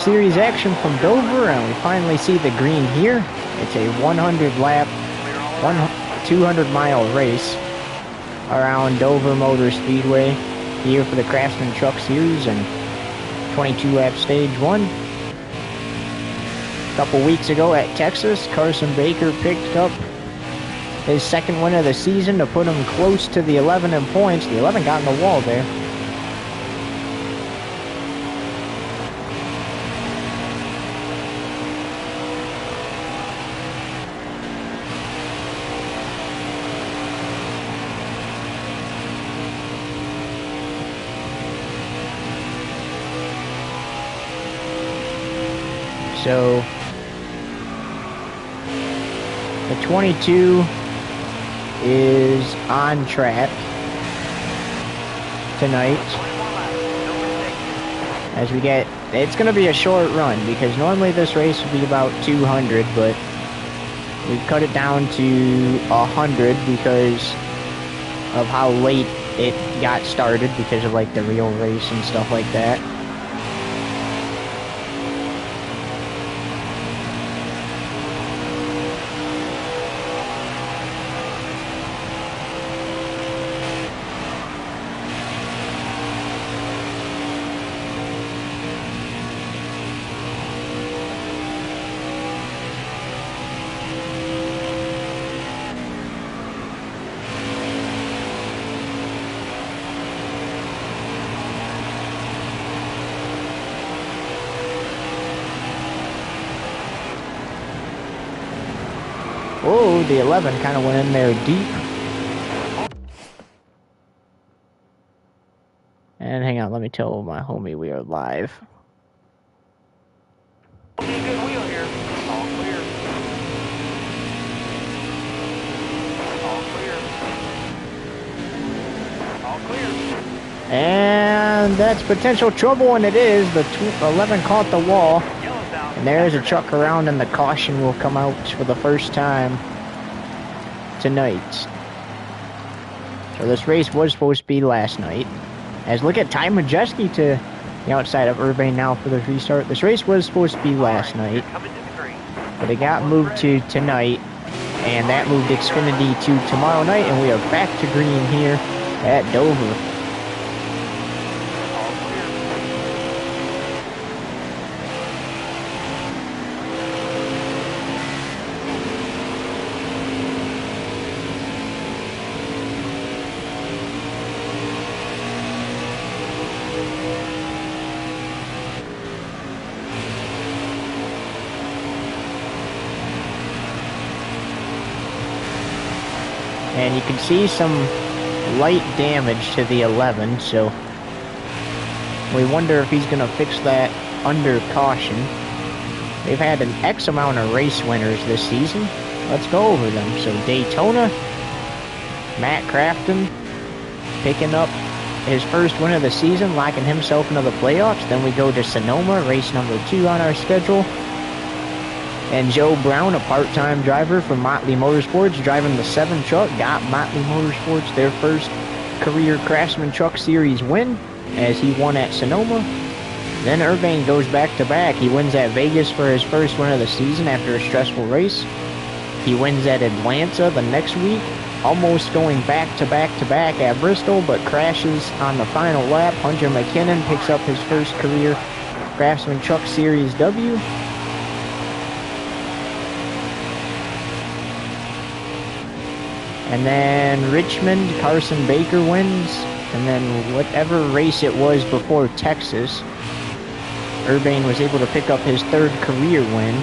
Series action from Dover, and we finally see the green here. It's a 100 lap, 200 mile race around Dover Motor Speedway here for the Craftsman Truck Series and 22 lap stage 1. A couple weeks ago at Texas, Carson Baker picked up his second win of the season to put him close to the 11 in points. The 11 got in the wall there. So the 22 is on track tonight. As we get, it's going to be a short run because normally this race would be about 200, but we've cut it down to 100 because of how late it got started because of like the real race and stuff like that. Oh, the 11 kind of went in there deep. And hang on, let me tell my homie we are live. Good wheel here. All clear. All clear. All clear. And that's potential trouble, and it is. The 11 caught the wall. And there's a truck around, and the caution will come out for the first time tonight. So this race was supposed to be last night. As look at Ty Majeski to the outside of Urbane now for the restart. This race was supposed to be last night, but it got moved to tonight, and that moved Xfinity to tomorrow night, and we are back to green here at Dover. And you can see some light damage to the 11, so we wonder if he's going to fix that under caution. They've had an X amount of race winners this season. Let's go over them. So Daytona, Matt Crafton picking up his first win of the season, locking himself into the playoffs. Then we go to Sonoma, race number 2 on our schedule. And Joe Brown, a part-time driver for Motley Motorsports, driving the 7 truck, got Motley Motorsports their first career Craftsman Truck Series win, as he won at Sonoma. Then Urbane goes back-to-back. He wins at Vegas for his first win of the season after a stressful race. He wins at Atlanta the next week, almost going back-to-back-to-back at Bristol, but crashes on the final lap. Hunter McKinnon picks up his first career Craftsman Truck Series W. And then Richmond, Carson Baker wins. And then whatever race it was before Texas, Urbane was able to pick up his third career win.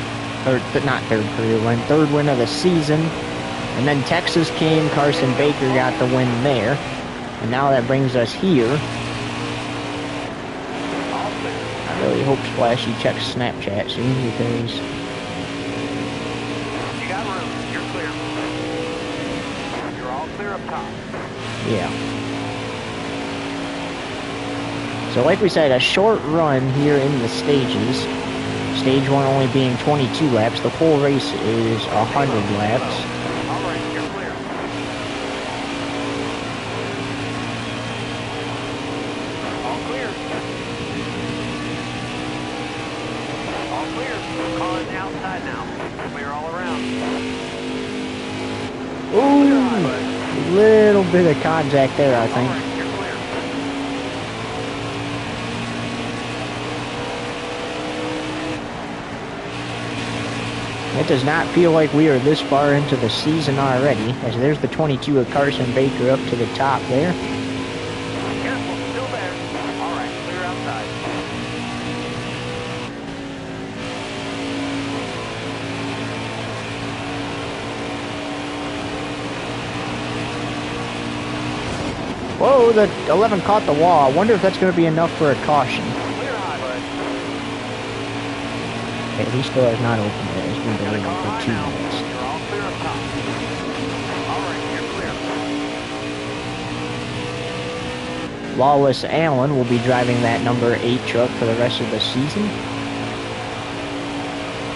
Or, not third career win, third win of the season. And then Texas came, Carson Baker got the win there. And now that brings us here. I really hope Splashy checks Snapchat soon because... yeah. So like we said, a short run here in the stages. Stage 1 only being 22 laps. The full race is 100 laps. outside now. Clear all around. Ooh, little bit of contact there, I think. All right, you're clear. It does not feel like we are this far into the season already, as there's the 22 of Carson Baker up to the top there. Careful, still there. All right, clear outside. Whoa, the 11 caught the wall. I wonder if that's going to be enough for a caution. Clear high, bud. Okay, he still has not opened it. It's been delayed Call for high 2 now. minutes. You're all clear up top. All right, you're clear. Lawless Allen will be driving that number 8 truck for the rest of the season.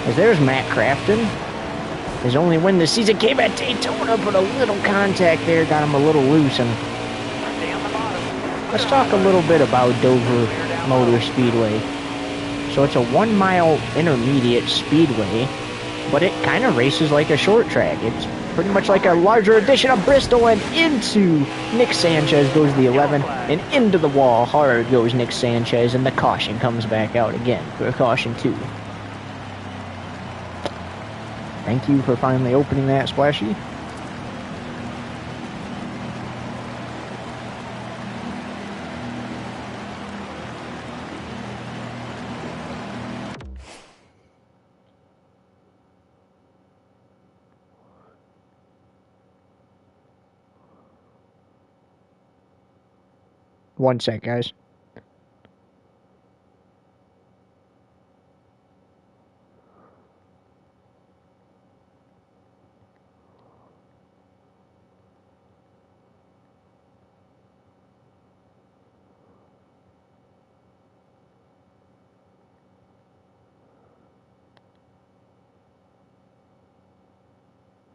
As there's Matt Crafton. His only win this season came at Daytona, but a little contact there got him a little loose. And Stay on the bottom. let's talk a little bit about Dover Motor Speedway. So it's a 1 mile intermediate speedway, but it kind of races like a short track. It's pretty much like a larger edition of Bristol, and into Nick Sanchez goes the 11, and into the wall hard goes Nick Sanchez, and the caution comes back out again for caution 2. Thank you for finally opening that, Splashy. One sec, guys.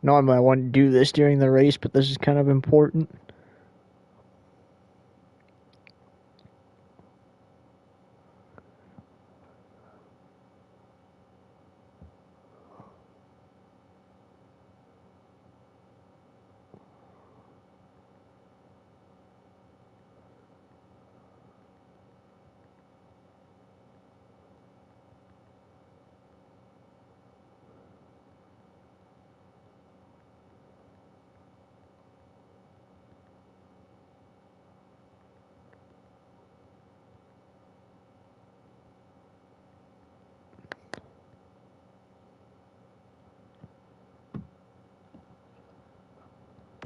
Normally I wouldn't do this during the race, but this is kind of important.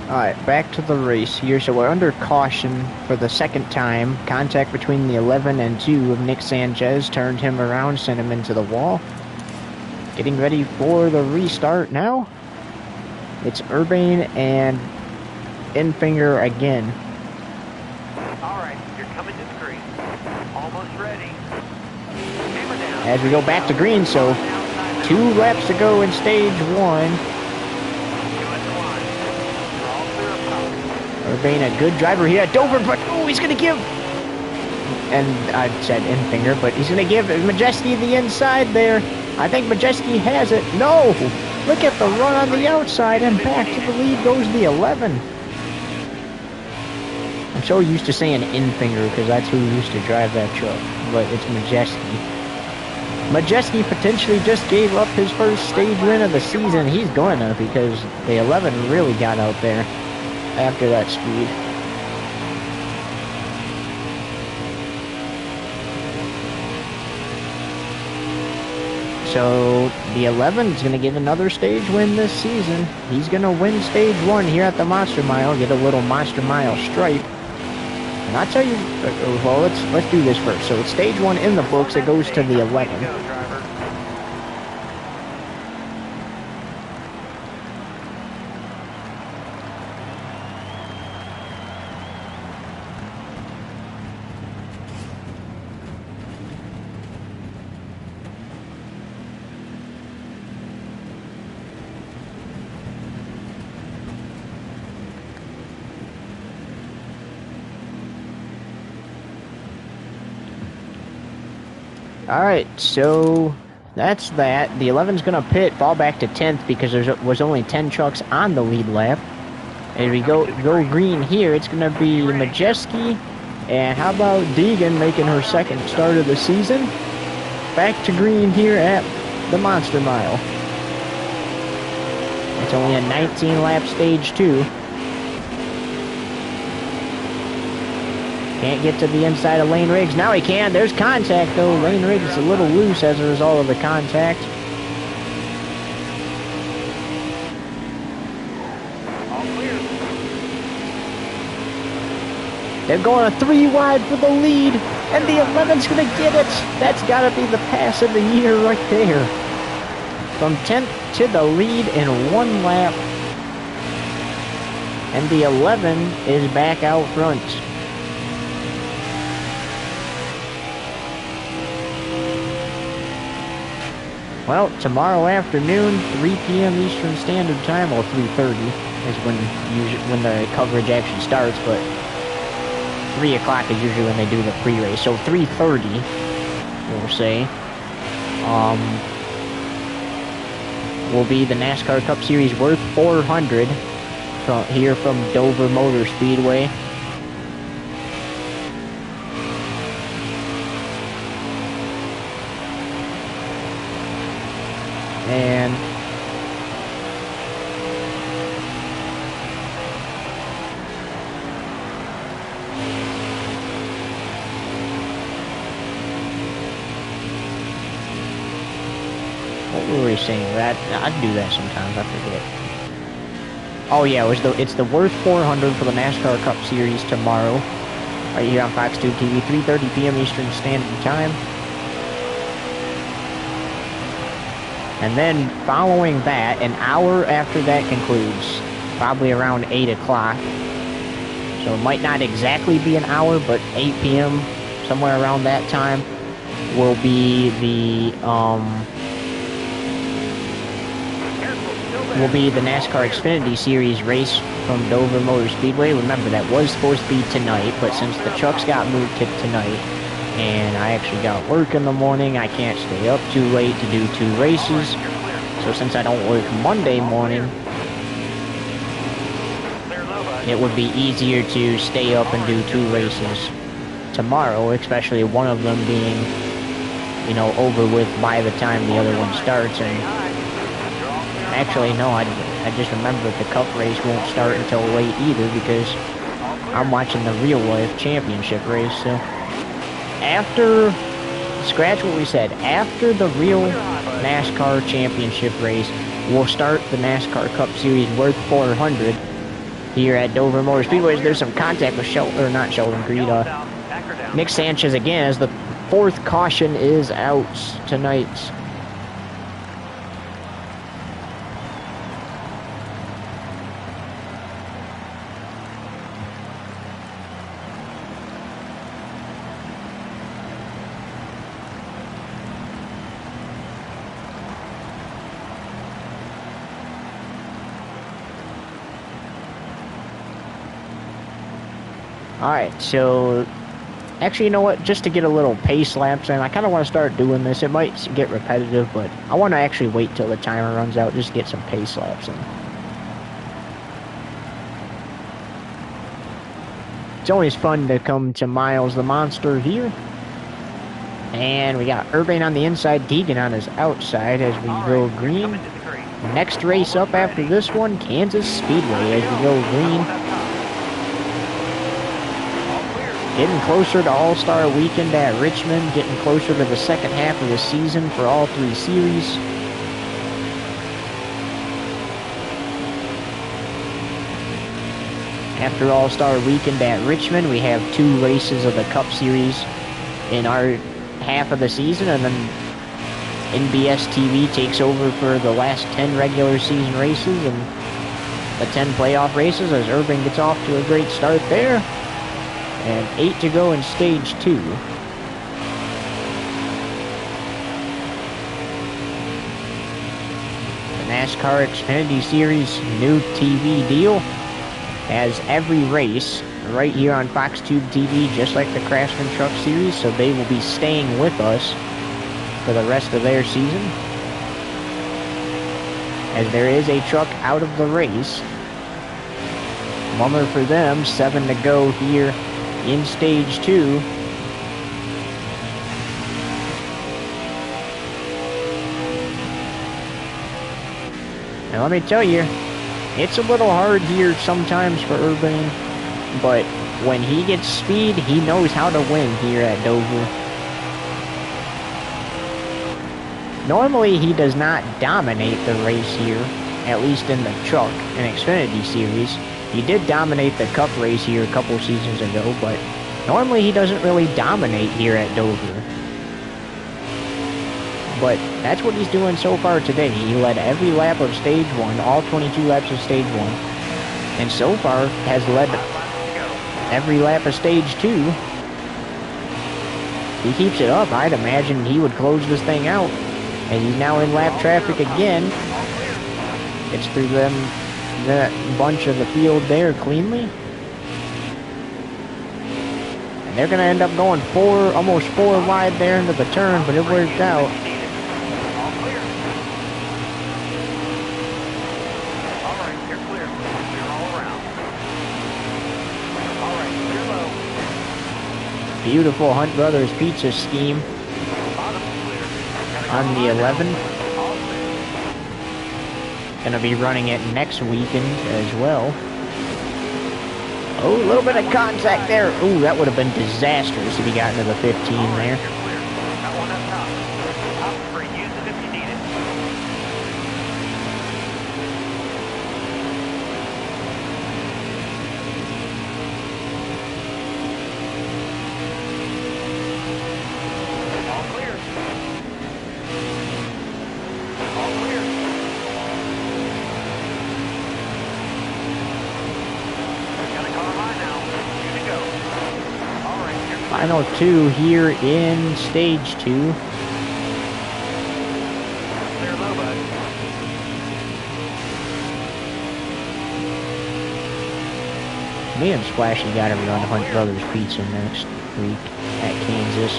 Alright, back to the race here. So we're under caution for the second time. Contact between the 11 and 2 of Nick Sanchez turned him around, sent him into the wall. Getting ready for the restart now. It's Urbane and Infinger again. All right, you're coming to the green. Almost ready. Hammer down. As we go back to green, so 2 laps to go in stage 1. Urbane, a good driver here at Dover, but oh, he's going to give, and I said Infinger, but he's going to give Majeski the inside there. I think Majeski has it. No! Look at the run on the outside, and back to the lead goes the 11. I'm so used to saying Infinger because that's who used to drive that truck, but it's Majeski. Majeski potentially just gave up his first stage win of the season. He's gonna, because the 11 really got out there after that speed. So the 11 is going to get another stage win this season. He's going to win stage 1 here at the Monster Mile, get a little Monster Mile stripe. And I'll tell you, well, let's do this first. So it's stage 1 in the books. It goes to the 11. Alright, so That's that. The 11's going to pit, fall back to 10th because there was only 10 trucks on the lead lap. As we go green here, it's going to be Majeski. And how about Deegan making her second start of the season? Back to green here at the Monster Mile. It's only a 19-lap stage 2. Can't get to the inside of Lane Riggs. Now he can. There's contact, though. Lane Riggs is a little loose as a result of the contact. All clear. They're going a 3 wide for the lead, and the 11's going to get it. That's got to be the pass of the year right there. From 10th to the lead in 1 lap. And the 11 is back out front. All Well, tomorrow afternoon, 3 p.m. Eastern Standard Time, or 3:30 is when the coverage actually starts, but 3 o'clock is usually when they do the pre-race. So 3:30, we'll say, will be the NASCAR Cup Series worth 400 here from Dover Motor Speedway. And what were we saying? I do that sometimes, I forget. Oh yeah, it's the worth 400 for the NASCAR Cup Series tomorrow, right here on Fox Tube TV, 3:30 p.m. Eastern Standard Time. And then following that, an hour after that concludes, probably around 8 o'clock. So it might not exactly be an hour, but 8 p.m., somewhere around that time, will be the NASCAR Xfinity Series race from Dover Motor Speedway. Remember, that was supposed to be tonight, but since the trucks got moved to tonight, and I actually got work in the morning, I can't stay up too late to do 2 races. So since I don't work Monday morning, it would be easier to stay up and do 2 races tomorrow, especially one of them being, over with by the time the other one starts. And actually, no, I just remembered the Cup race won't start until late either because I'm watching the real life championship race. So after, scratch what we said, after the real NASCAR championship race, we'll start the NASCAR Cup Series worth 400 here at Dover Motor Speedway. There's some contact with Sheldon Creed. Nick Sanchez again, as the 4th caution is out tonight. Alright, so actually, you know what? Just to get a little pace laps in, I kind of want to start doing this. It might get repetitive, but I want to actually wait till the timer runs out just to get some pace laps in. It's always fun to come to Miles the Monster here. And we got Urban on the inside, Deegan on his outside as we go green. Next race up after this one, Kansas Speedway as we go green. Getting closer to All-Star Weekend at Richmond, getting closer to the second half of the season for all 3 series. After All-Star Weekend at Richmond, we have 2 races of the Cup Series in our half of the season, and then NBS TV takes over for the last 10 regular season races and the 10 playoff races as Urban gets off to a great start there. And 8 to go in stage 2. The NASCAR Xfinity Series new TV deal has every race right here on Fox Tube TV, just like the Craftsman Truck Series, so they will be staying with us for the rest of their season, as there is a truck out of the race. Bummer for them, 7 to go here in stage 2. And let me tell you, it's a little hard here sometimes for Urban, but when he gets speed, he knows how to win here at Dover. Normally, he does not dominate the race here, at least in the truck and Xfinity Series. He did dominate the Cup race here a couple seasons ago, but normally he doesn't really dominate here at Dover. But that's what he's doing so far today. He led every lap of stage 1, all 22 laps of stage 1, and so far has led every lap of stage 2. If he keeps it up, I'd imagine he would close this thing out. And he's now in lap traffic again. Gets through that bunch of the field there cleanly. And they're going to end up going almost 4 wide there into the turn, but it worked out. Beautiful Hunt Brothers pizza scheme on the 11. Gonna be running it next weekend as well. Oh, a little bit of contact there. Ooh, that would have been disastrous if he got into the 15 there. Final 2 here in stage 2. Me and Splashy got to run Hunt Brothers Pizza next week at Kansas.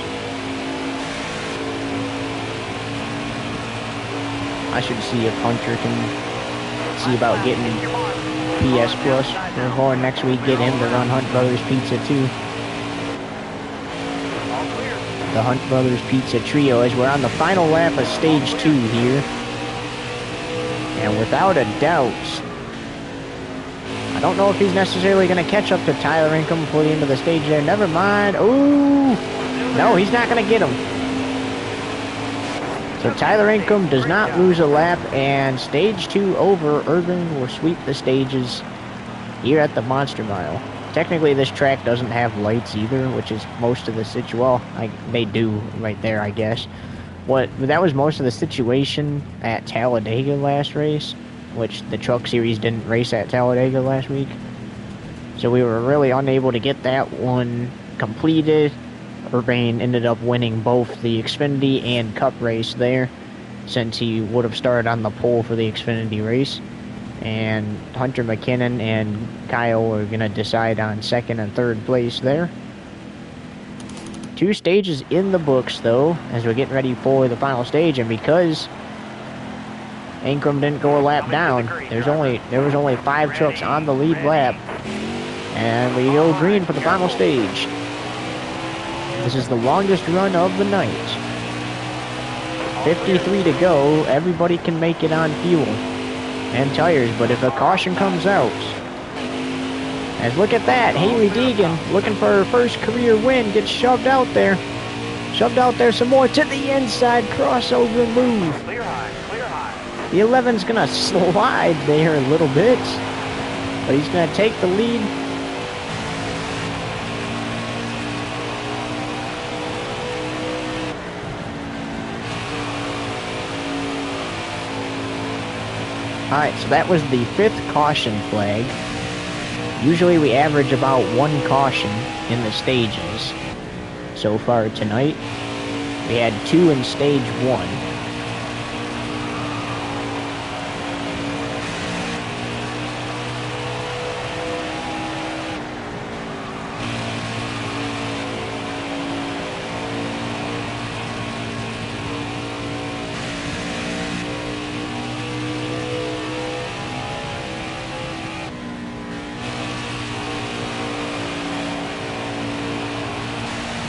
I should see if Hunter can see about getting PS Plus for next week, get him to run Hunt Brothers Pizza too. The Hunt Brothers Pizza Trio, as we're on the final lap of stage 2 here. And without a doubt, I don't know if he's necessarily going to catch up to Tyler Income before the end of the stage there. Never mind. Ooh! No, he's not going to get him. So Tyler Income does not lose a lap, and stage 2 over. Urban will sweep the stages here at the Monster Mile. Technically, this track doesn't have lights either, which is most of the well, they do right there, I guess. That was most of the situation at Talladega last race, which the Truck Series didn't race at Talladega last week. So we were really unable to get that one completed. Urbane ended up winning both the Xfinity and Cup race there, since he would have started on the pole for the Xfinity race. And Hunter McKinnon and Kyle are going to decide on 2nd and 3rd place there. 2 stages in the books, though, as we're getting ready for the final stage. And because Ankrum didn't go a lap down, there was only 5 trucks on the lead lap. And we go green for the final stage. This is the longest run of the night. 53 to go. Everybody can make it on fuel and tires, but if a caution comes out, as look at that, Haley Deegan looking for her first career win, gets shoved out there some more to the inside, crossover move. Clear high. The 11's gonna slide there a little bit, but he's gonna take the lead. Alright, so that was the 5th caution flag. Usually we average about 1 caution in the stages. So far tonight, we had 2 in stage 1.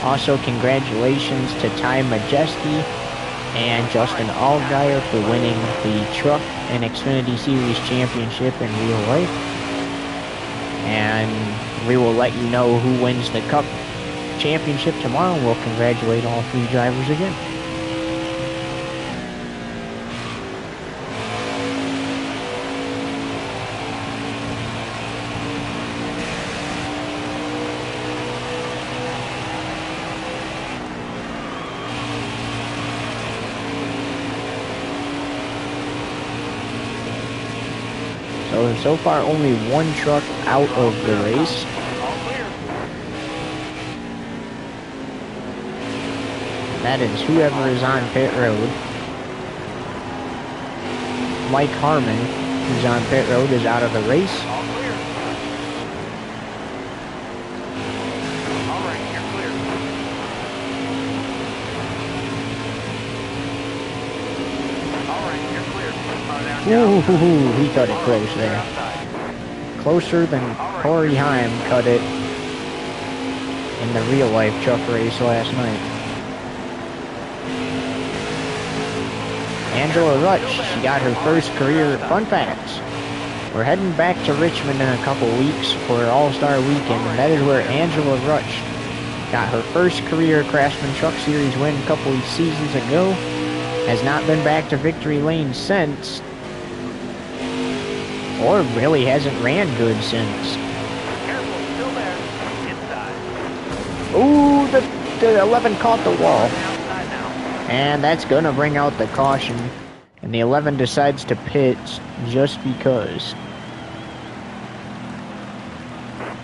Also, congratulations to Ty Majeski and Justin Allgaier for winning the Truck and Xfinity Series Championship in real life. And we will let you know who wins the Cup Championship tomorrow, and we'll congratulate all 3 drivers again. So far, only 1 truck out of the race. That is whoever is on pit road. Mike Harmon, who's on pit road, is out of the race. Ooh, he cut it close there. Closer than Corey Heim cut it in the real-life truck race last night. Angela Rutsch, she got her first career. Fun facts. We're heading back to Richmond in a couple weeks for All-Star Weekend, and that is where Angela Rutsch got her first career Craftsman Truck Series win a couple seasons ago. Has not been back to victory lane since. Or really hasn't ran good since. Careful, still there. Inside. Ooh, the 11 caught the wall. Outside now. And that's gonna bring out the caution. And the 11 decides to pit just because.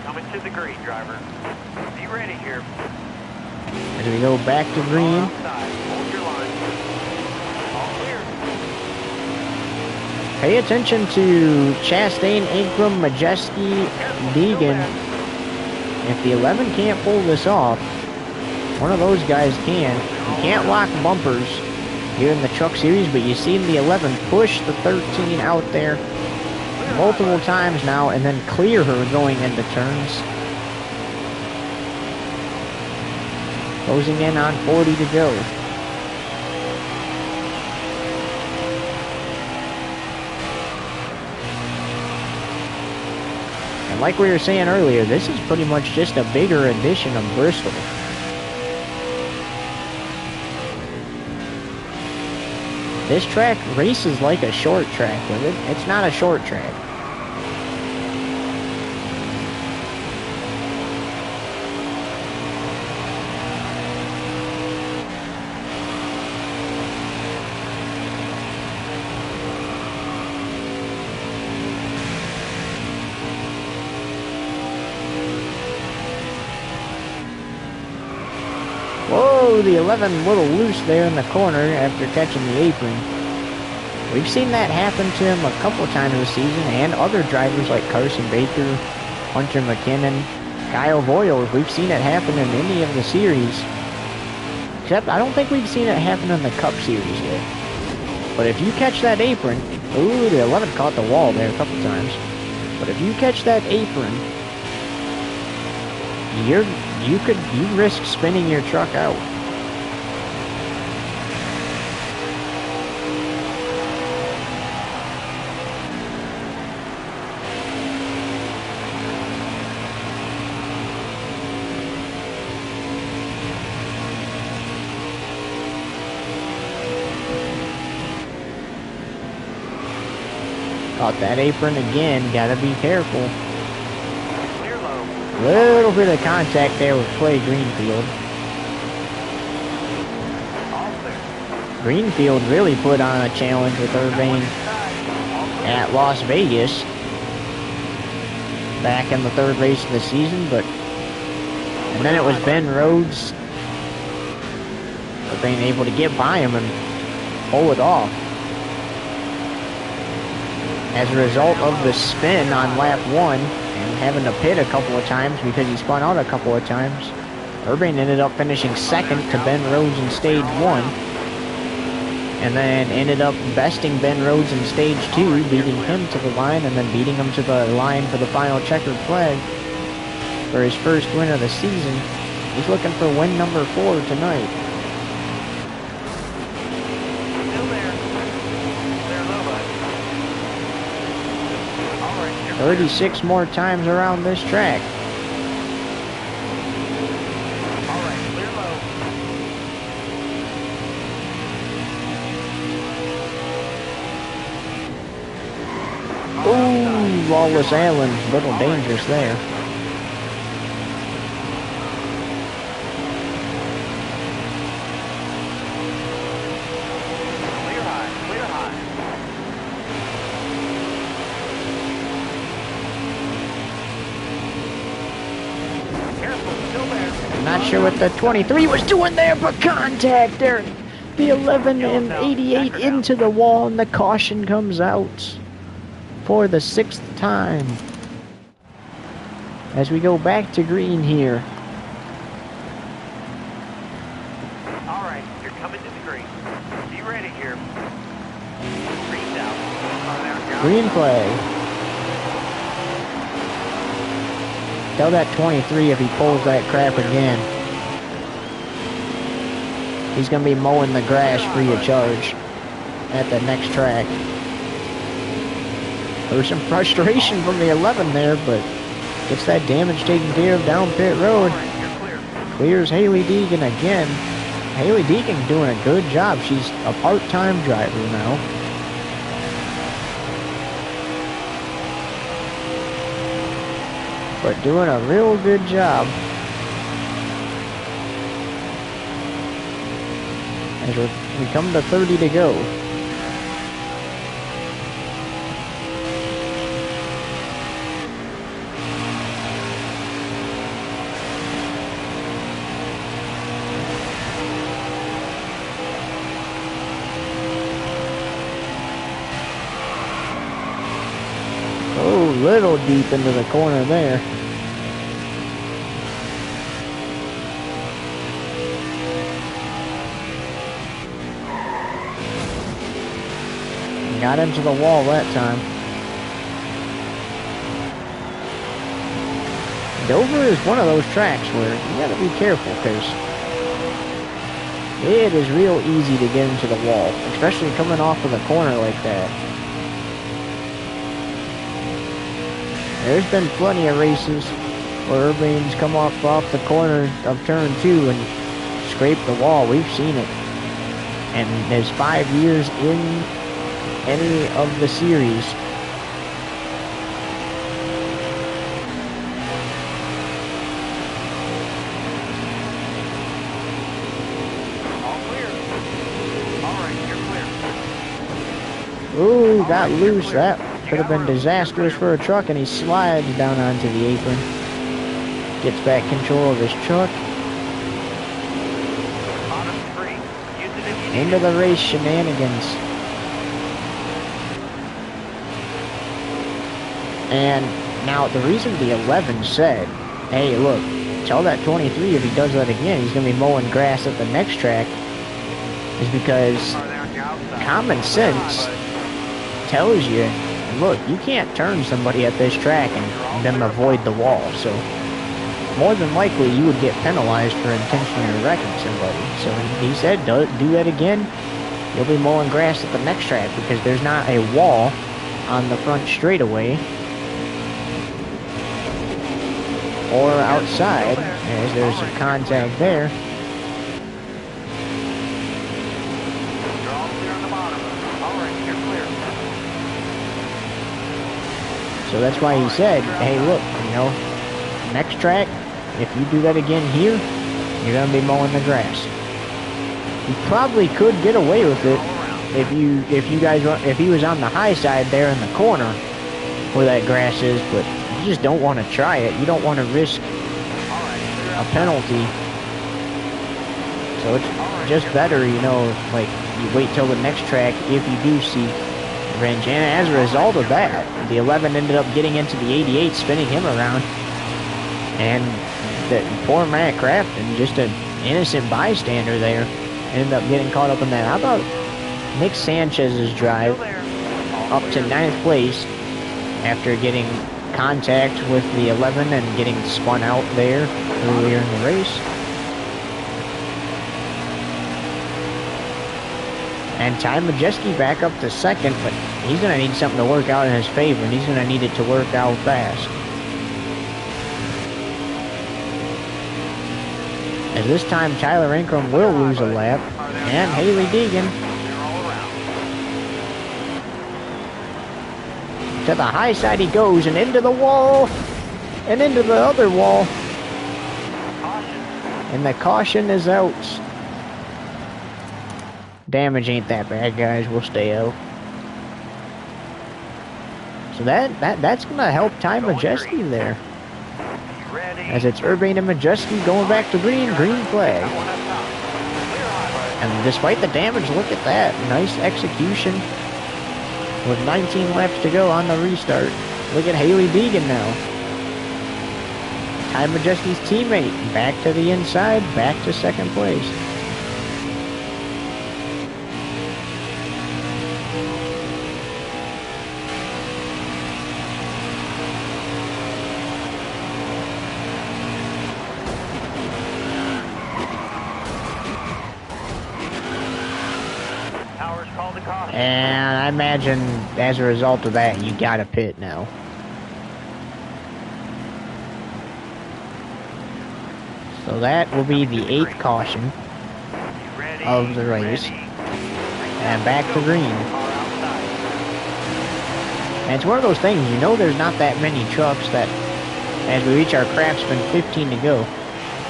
Coming to the green, driver. Be ready here. As we go back to green. Outside. Hold your line. All clear. Pay attention to Chastain, Ingram, Majeski, Deegan. If the 11 can't pull this off, one of those guys can. You can't lock bumpers here in the Truck Series, but you've seen the 11 push the 13 out there multiple times now and then clear her going into turns. Closing in on 40 to go. And like we were saying earlier, this is pretty much just a bigger edition of Bristol. This track races like a short track, but it's not a short track. Whoa, the 11 a little loose there in the corner after catching the apron. We've seen that happen to him a couple of times this season, and other drivers like Carson Baker, Hunter McKinnon, Kyle Voyles. We've seen it happen in any of the series. Except I don't think we've seen it happen in the Cup Series yet. But if you catch that apron, ooh, the 11 caught the wall there a couple times. But if you catch that apron, you risk spinning your truck out. Caught that apron again, gotta be careful. Little bit of contact there with Clay Greenfield. Greenfield really put on a challenge with Urbane at Las Vegas back in the 3rd race of the season, and then it was Ben Rhodes Urbane able to get by him and pull it off. As a result of the spin on lap 1 and having to pit a couple of times because he spun out a couple of times, Urbane ended up finishing 2nd to Ben Rhodes in stage 1, and then ended up besting Ben Rhodes in stage 2, beating him to the line, and then beating him to the line for the final checkered flag for his first win of the season. He's looking for win number 4 tonight. Still there. There low, bud. All right, you're clear. 36 more times around this track. All right, clear low. Ooh, Wallace Allen, little dangerous there. Clear high, clear high. Careful, still there. I'm not sure what the 23 was doing there, but contact there. The 11 and 88 into the wall, and the caution comes out for the 6th time. As we go back to green here. All right, you're coming to the green. Be ready here. Green's out. Oh, there we go. Green flag. Tell that 23 if he pulls that crap again. He's going to be mowing the grass free of charge at the next track. There's some frustration from the 11 there, but gets that damage taken care of down pit road. All right, you're clear. Clears Haley Deegan again. Haley Deegan doing a good job. She's a part-time driver now. But doing a real good job. As we come to 30 to go. Oh, little deep into the corner there. Got into the wall that time. Dover is one of those tracks where you gotta be careful because it is real easy to get into the wall, especially coming off of the corner like that. There's been plenty of races where Urbane's come off the corner of turn 2 and scraped the wall. We've seen it. And there's 5 years in any of the series. All clear. All right, you're clear. Ooh, got loose. That could have been disastrous for a truck, and he slides down onto the apron. Gets back control of his truck. Bottom three. Use it if you need Into it. the race shenanigans. And now the reason the 11 said, hey, look, tell that 23 if he does that again, he's going to be mowing grass at the next track, is because Are they on your outside? common sense tells you, look, you can't turn somebody at this track and then avoid the wall. So more than likely you would get penalized for intentionally wrecking somebody. So he said, do that again, you'll be mowing grass at the next track because there's not a wall on the front straightaway or outside, as there's some contact there. You're all clear on the bottom. All right, you're clear. So that's why he said, hey, look, you know, next track, if you do that again here, you're going to be mowing the grass. You probably could get away with it if he was on the high side there in the corner where that grass is, but you just don't want to try it. You don't want to risk a penalty. So it's just better, you know, like you wait till the next track if you do see wrench. And as a result of that, the 11 ended up getting into the 88, spinning him around. And the poor Matt Craftsman, just an innocent bystander there, ended up getting caught up in that. How about Nick Sanchez's drive up to 9th place after getting contact with the 11 and getting spun out there earlier in the race? And Ty Majeski back up to second, but he's going to need something to work out in his favor, and he's going to need it to work out fast. As this time, Tyler Ingram will lose a lap, and Haley Deegan to the high side he goes, and into the wall, and into the other wall. And the caution is out. Damage ain't that bad, guys. We'll stay out. So that's gonna help Ty Majeski there. As it's Urbane and Majeski going back to green flag. And despite the damage, look at that. Nice execution. With 19 laps to go on the restart. Look at Haley Deegan now. Ty Majeski's teammate. Back to the inside, back to second place. And I imagine as a result of that, you gotta pit now. So that will be the 8th caution of the race. And back to green. And it's one of those things, you know there's not that many trucks that, as we reach our Craftsman 15 to go,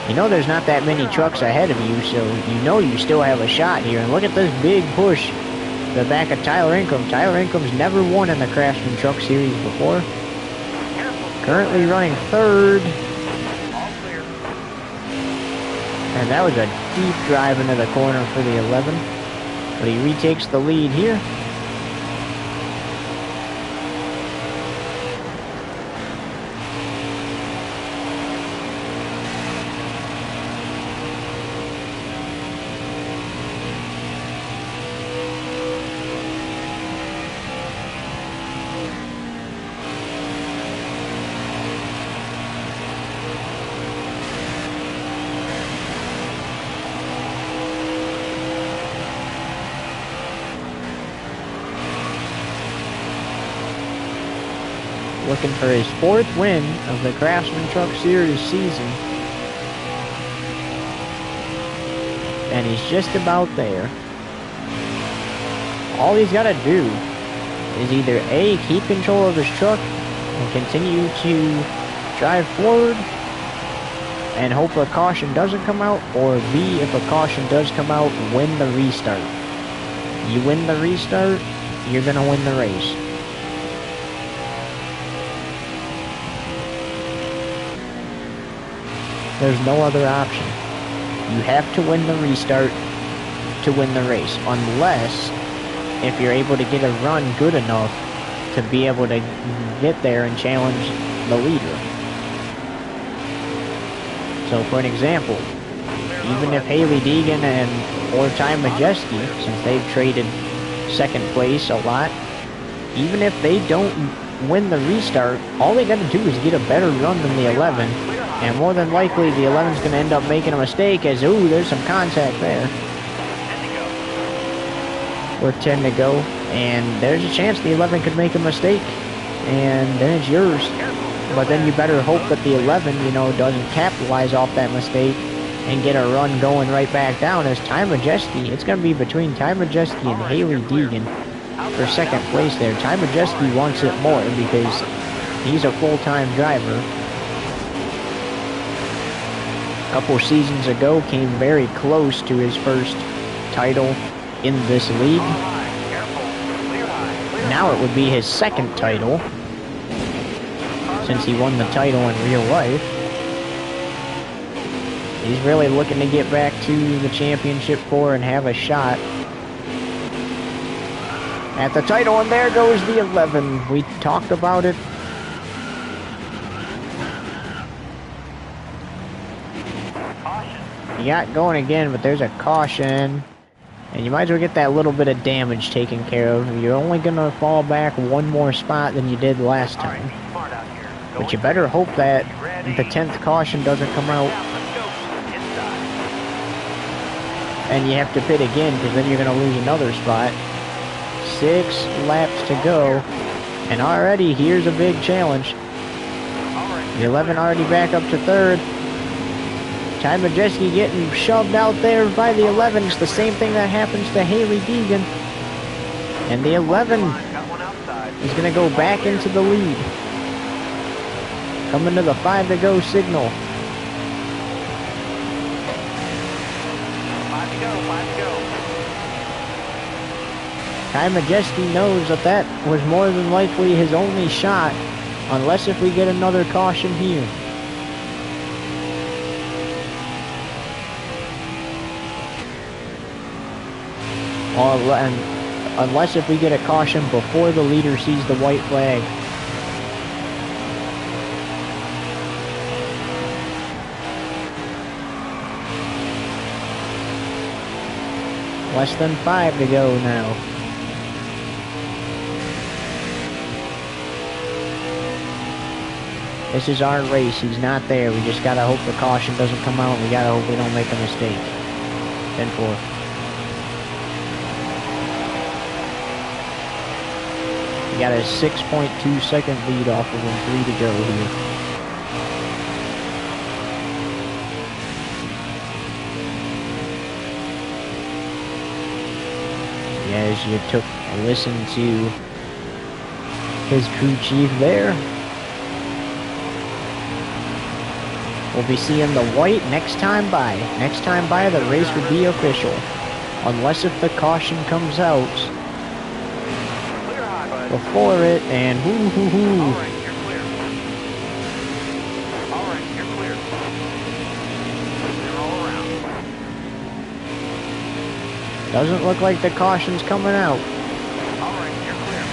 you know there's not that many trucks ahead of you, so you know you still have a shot here. And look at this big push. The back of Tyler Ingram. Tyler Ingram's never won in the Craftsman Truck Series before. Currently running 3rd. And that was a deep drive into the corner for the 11. But he retakes the lead here. Looking for his 4th win of the Craftsman Truck Series season. And he's just about there. All he's got to do is either A, keep control of his truck and continue to drive forward and hope a caution doesn't come out, or B, if a caution does come out, win the restart. You win the restart, you're going to win the race. There's no other option. You have to win the restart to win the race, unless if you're able to get a run good enough to be able to get there and challenge the leader. So for an example, even if Haley Deegan or Ty Majeski, since they've traded second place a lot, even if they don't win the restart, all they got to do is get a better run than the 11. And more than likely, the 11's going to end up making a mistake as, ooh, there's some contact there. With 10 to go. And there's a chance the 11 could make a mistake. And then it's yours. But then you better hope that the 11, you know, doesn't capitalize off that mistake and get a run going right back down. As Ty Majeski, it's going to be between Ty Majeski and Haley Deegan for second place there. Ty Majeski wants it more because he's a full-time driver. A couple seasons ago, came very close to his first title in this league. Now it would be his 2nd title, since he won the title in real life. He's really looking to get back to the championship core and have a shot at the title, and there goes the 11. We talked about it. You got going again, but there's a caution. And you might as well get that little bit of damage taken care of. You're only going to fall back 1 more spot than you did last time. But you better hope that the 10th caution doesn't come out. And you have to pit again, because then you're going to lose another spot. 6 laps to go. And already, here's a big challenge. The 11 already back up to 3rd. Ty Majeski getting shoved out there by the 11. It's the same thing that happens to Haley Deegan. And the 11 is going to go back into the lead. Coming to the 5 to go signal. 5 to go. Ty Majeski knows that that was more than likely his only shot, unless if we get another caution here. And unless if we get a caution before the leader sees the white flag. Less than 5 to go now. This is our race. He's not there. We just gotta hope the caution doesn't come out. We gotta hope we don't make a mistake. 10-4. We got a 6.2 second lead off of him. 3 to go here. As you took a listen to his crew chief there. We'll be seeing the white next time by. Next time by, the race will be official. Unless if the caution comes out before it, and hoo-hoo-hoo. All right, you're clear. All right, you're clear. Clear all around. Doesn't look like the caution's coming out. All right, you're clear.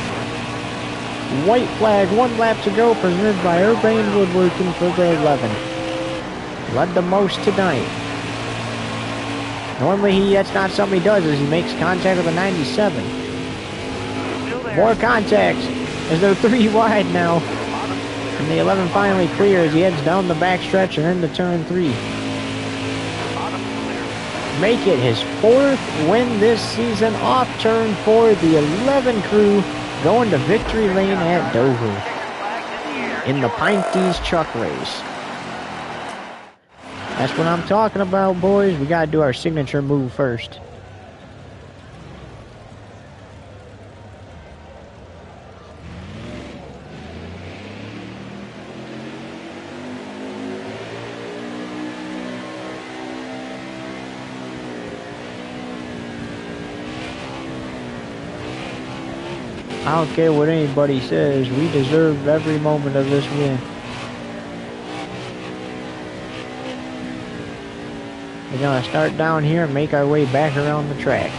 White flag, 1 lap to go, presented by Urbane Woodworking for the 11. Led the most tonight. Normally that's not something he does, is he makes contact with a 97. More contacts, as they're 3 wide now. And the 11 finally clears. He heads down the backstretch and into turn 3. Make it his 4th win this season off turn 4. The 11 crew going to victory lane at Dover in the Pinty's truck race. That's what I'm talking about, boys. We gotta do our signature move first. I don't care what anybody says, we deserve every moment of this win. We're gonna start down here and make our way back around the track.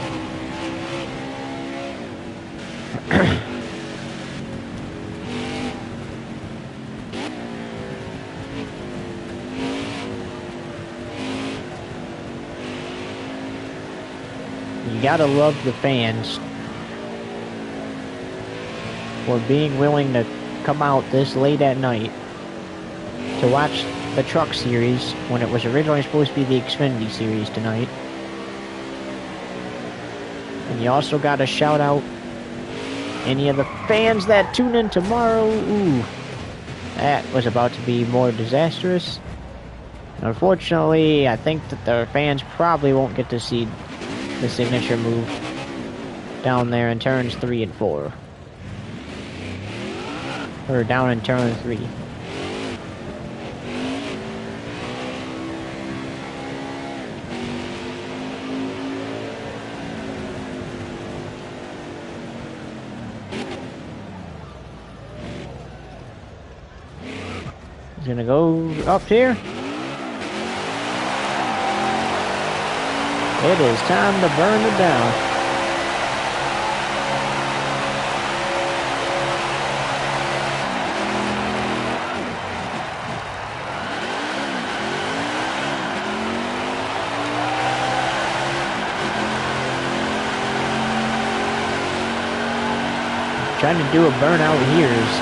You gotta love the fans for being willing to come out this late at night to watch the Truck Series when it was originally supposed to be the Xfinity Series tonight. And you also got to shout out any of the fans that tune in tomorrow. Ooh, that was about to be more disastrous. Unfortunately, I think that the fans probably won't get to see the signature move down there in turns 3 and 4. Or down in turn 3. He's gonna go up here. It is time to burn it down. Trying to do a burnout here is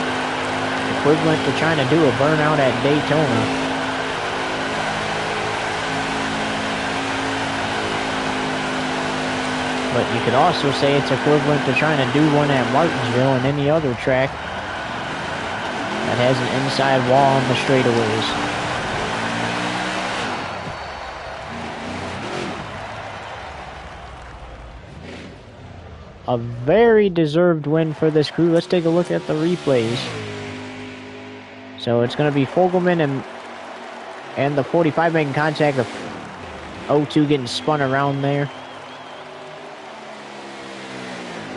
equivalent to trying to do a burnout at Daytona. But you could also say it's equivalent to trying to do one at Martinsville and any other track that has an inside wall on the straightaways. A very deserved win for this crew. Let's take a look at the replays. So it's going to be Fogelman and the 45 making contact. The 02 getting spun around there.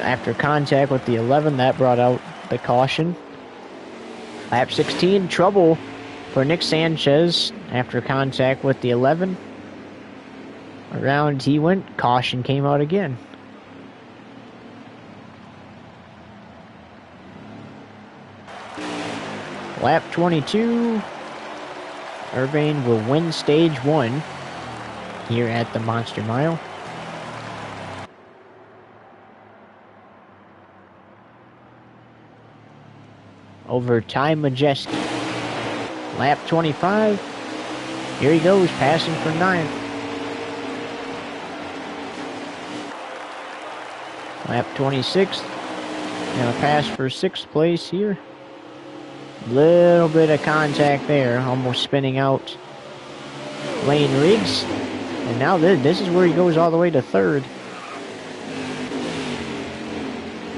After contact with the 11, that brought out the caution. Lap 16, trouble for Nick Sanchez after contact with the 11. Around he went, caution came out again. Lap 22, Urbane will win stage 1 here at the Monster Mile. Over Ty Majeski. Lap 25. Here he goes, passing for 9th. Lap 26. Gonna pass for 6th place here. Little bit of contact there, almost spinning out Lane Riggs. And now this is where he goes all the way to 3rd.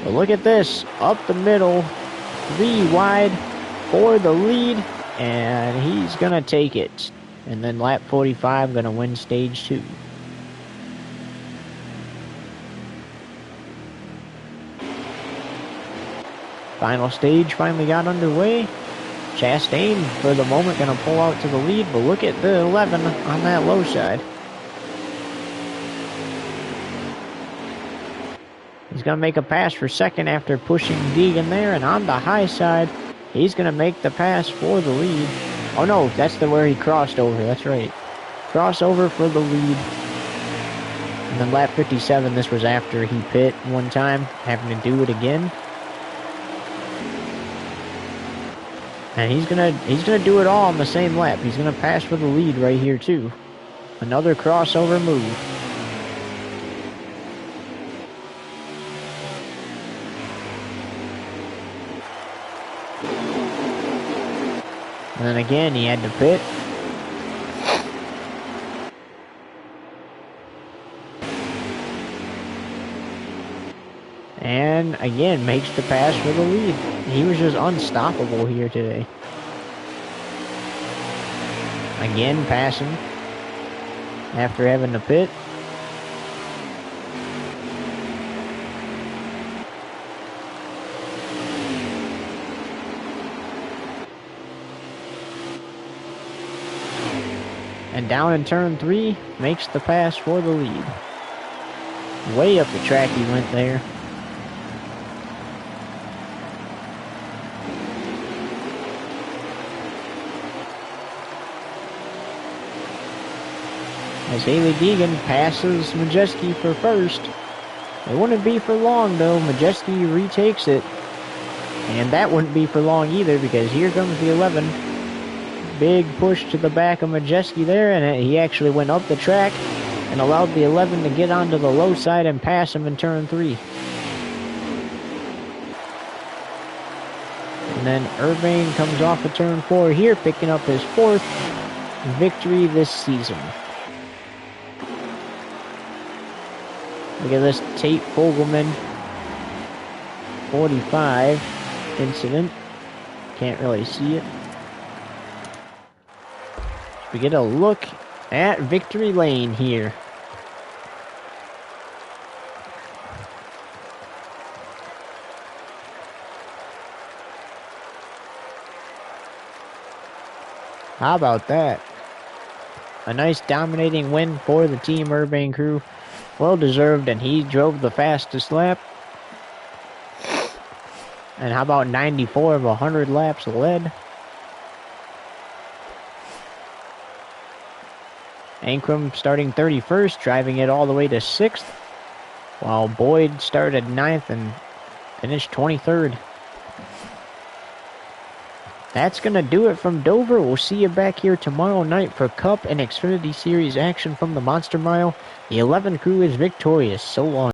But look at this, up the middle. 3 wide for the lead, and he's gonna take it. And then lap 45 gonna win stage 2. Final stage finally got underway. Chastain for the moment gonna pull out to the lead, but look at the 11 on that low side. He's going to make a pass for 2nd after pushing Deegan there. And on the high side, he's going to make the pass for the lead. Oh no, that's where he crossed over. That's right. Crossover for the lead. And then lap 57, this was after he pit one time, having to do it again. And he's gonna do it all on the same lap. He's going to pass for the lead right here too. Another crossover move. And then again, he had to pit. And again, makes the pass for the lead. He was just unstoppable here today. Again, passing after having to pit. And down in turn 3, makes the pass for the lead. Way up the track he went there. As Haley Deegan passes Majeski for 1st. It wouldn't be for long though. Majeski retakes it. And that wouldn't be for long either, because here comes the 11. Big push to the back of Majeski there, and he actually went up the track and allowed the 11 to get onto the low side and pass him in turn 3. And then Urbane comes off of turn 4 here, picking up his 4th victory this season. Look at this Tate Fogelman 45 incident. Can't really see it. We get a look at Victory Lane here. How about that? A nice dominating win for the Team Urbane crew. Well deserved, and he drove the fastest lap. And how about 94 of 100 laps led? Ankrum starting 31st, driving it all the way to 6th, while Boyd started 9th and finished 23rd. That's going to do it from Dover. We'll see you back here tomorrow night for Cup and Xfinity Series action from the Monster Mile. The 11 crew is victorious. So long.